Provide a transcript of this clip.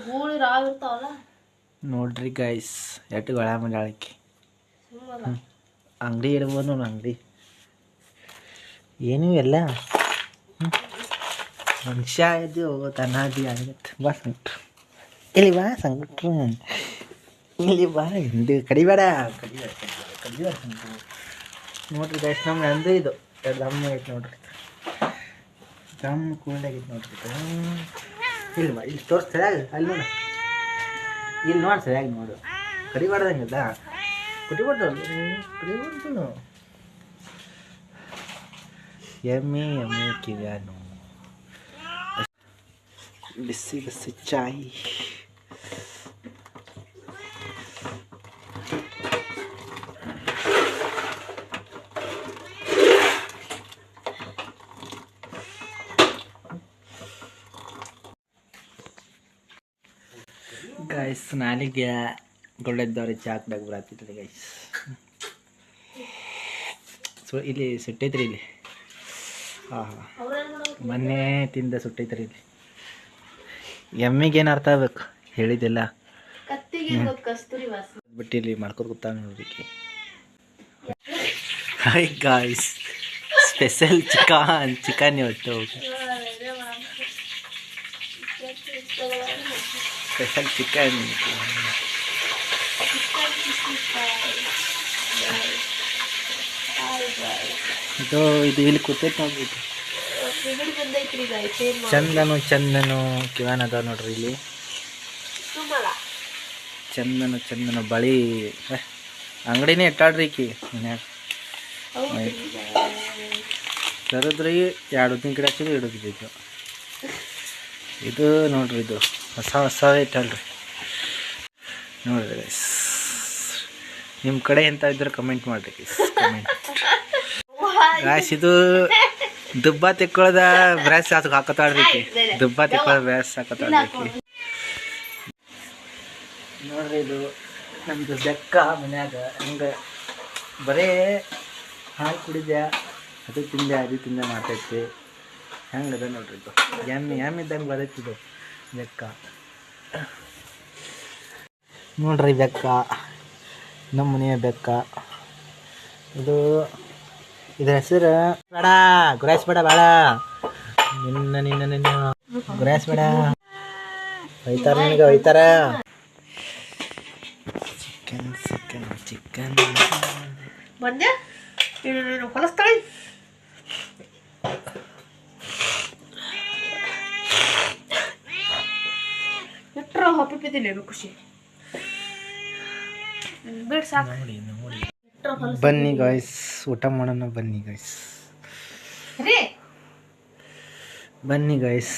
ಗೂಳಿ ರಾವ್ ಇರ್ತಾವಲ್ಲ ನೋಡ್ರಿ ಗೈಸ್ ಎಷ್ಟು ಗಳ ಮಂಡಾಳಕ್ಕೆ ಅಂಗಡಿ ಇಡ್ಬೋದು ನೋಡಿ ಅಂಗಡಿ ಏನು ಎಲ್ಲ ಮನುಷ್ಯ ಇದು ತನ್ನಾದಿ ಆಗತ್ತೆ ಬಾ ಸಂಕಟ್ರು ಇಲ್ಲಿ ಬಾ ಸಂಕಟ್ರು ಇಲ್ಲಿ ಬಾ ಹಿಂದೆ ಕಡಿಬೇಡ ಕಡಿಬೇಡ ನೋಡ್ರಿ ಗೈಸ್ ನಮ್ಗೆ ಅಂದ್ರೆ ಇದು ಎರಡು ದಮ್ಮ ಐತೆ ನೋಡ್ರಿ ದಮ್ ಕೂಲ್ಡಾಗೈತೆ ನೋಡ್ರಿ ಇಲ್ಲಿ ಬಾ ಇಲ್ಲಿ ತೋರಿಸ್ ಸರಿಯಾಗಿ ಅಲ್ಲಿ ನೋಡು ಇಲ್ಲಿ ನೋಡಿ ಸರಿಯಾಗಿ ನೋಡು ಕಡಿಬಾರ್ದಂಗಿಲ್ಲ ಕುಡಿಬಾರ್ದು ಕಡಿಬಾರ್ದು ಎಮ್ಮೆ ಎಮ್ಮೆ ಕಿವ್ಯಾನು ಬಿಸಿ ಬಿಸಿ ಚಾಯ್ ಗೈಸ್ ನಾಲಿಗೆ ಗೊಳ್ಳೆದ್ದವ್ರಿಗೆ ಚಾಕ್ದಾಗ ಬರತ್ತಿದ್ರಿ ಗೈಸ್ ಸೊ ಇಲ್ಲಿ ಸುಟ್ಟೈತ್ರಿ ಇಲ್ಲಿ ಹಾಂ ಮೊನ್ನೆ ತಿಂದ ಸುಟ್ಟೈತ್ರಿ ಇಲ್ಲಿ ಎಮ್ಮಿಗೇನು ಅರ್ಥ ಆಗ್ಬೇಕು ಹೇಳಿದ್ದೆಲ್ಲ ಬಿಟ್ಟು ಇಲ್ಲಿ ಮಾಡ್ಕೊತ ಗೊತ್ತಾಗ ನೋಡ್ಲಿಕ್ಕೆ ಹಾಯ್ ಗಾಯ್ಸ್ ಸ್ಪೆಷಲ್ ಚಿಕನ್ ಇವತ್ತು ಸ್ಪೆಷಲ್ ಚಿಕನ್ ಇದು ಇಲ್ಲಿ ಕೂತೈತೆ ನೋಡ್ಬಿಟ್ಟು ಚಂದನು ಕಿವಾನ್ ಅದಾವ ನೋಡ್ರಿ ಇಲ್ಲಿ ಚಂದನು ಬಳಿ ಅಂಗಡಿನೇ ಇಟ್ಟಾಡ್ರಿ ಈಕಿ ಮನ್ಯಾಗ ತರದ್ರಿ 2 ದಿನ ಗಿಡ ಹಚ್ಚಿದ್ರು ಹಿಡಿದಿದ್ದು ಇದು ನೋಡ್ರಿ ಇದು ಹೊಸ ಇಟ್ಟಲ್ರಿ ನೋಡ್ರಿ ಗೈಸ್ ನಿಮ್ಮ ಕಡೆ ಎಂತ ಇದ್ರೆ ಕಮೆಂಟ್ ಮಾಡ್ರಿ ಕಮೆಂಟ್ ಗಾಯ್ಸ್ ಇದು ದುಬ್ಬ ತೆಕ್ಕೊಳ್ಳೋದ ಬ್ರಷ್ ಹಾಕತ್ತಾಳ್ರಿ ದುಬ್ಬ ತೆಕ್ಕೊಳ್ಳೋದ ಬ್ರಷ್ ಹಾಕತ್ತಾಳ್ರಿ ನೋಡ್ರಿ ಇದು ನಮ್ದು ಬೆಕ್ಕ ಮನ್ಯಾಗ ಹಂಗೆ ಬರೇ ಹಾಲು ಕುಡಿದ್ಯಾ ಅದು ತಿಂದೆ ಮಾಡ್ತೈತಿ ಹೆಂಗದ ನೋಡ್ರಿ ಇದು ಎಮ್ಮಿದ್ದಂಗೆ ಬರತ್ತಿದ್ದು ಬೆಕ್ಕ ನೋಡ್ರಿ ಬೆಕ್ಕ ನಮ್ಮ ಮನೆಯ ಬೆಕ್ಕ ಇದ್ರ ಹೆಸರು ಬೇಡ ಗುರಾಯಿಸ್ಬೇಡ ಬೇಡ ನಿನ್ನ ಗುರಾಯಿಸ್ಬೇಡ ಒಯ್ತಾರ ನಿನಗೆ ಒಯ್ತಾರ ಚಿಕನ್ ಹೊಲಸ್ತಾಳೆ ಎಟ್ರ ಹಪ್ಪಿದ್ದಿಲ್ಲ ಖುಷಿ ಬಿಡ್ ಸಾಕು ಬನ್ನಿ ಗಾಯ್ಸ್ ಊಟ ಮಾಡೋಣ ಬನ್ನಿ ಗಾಯ್ಸ್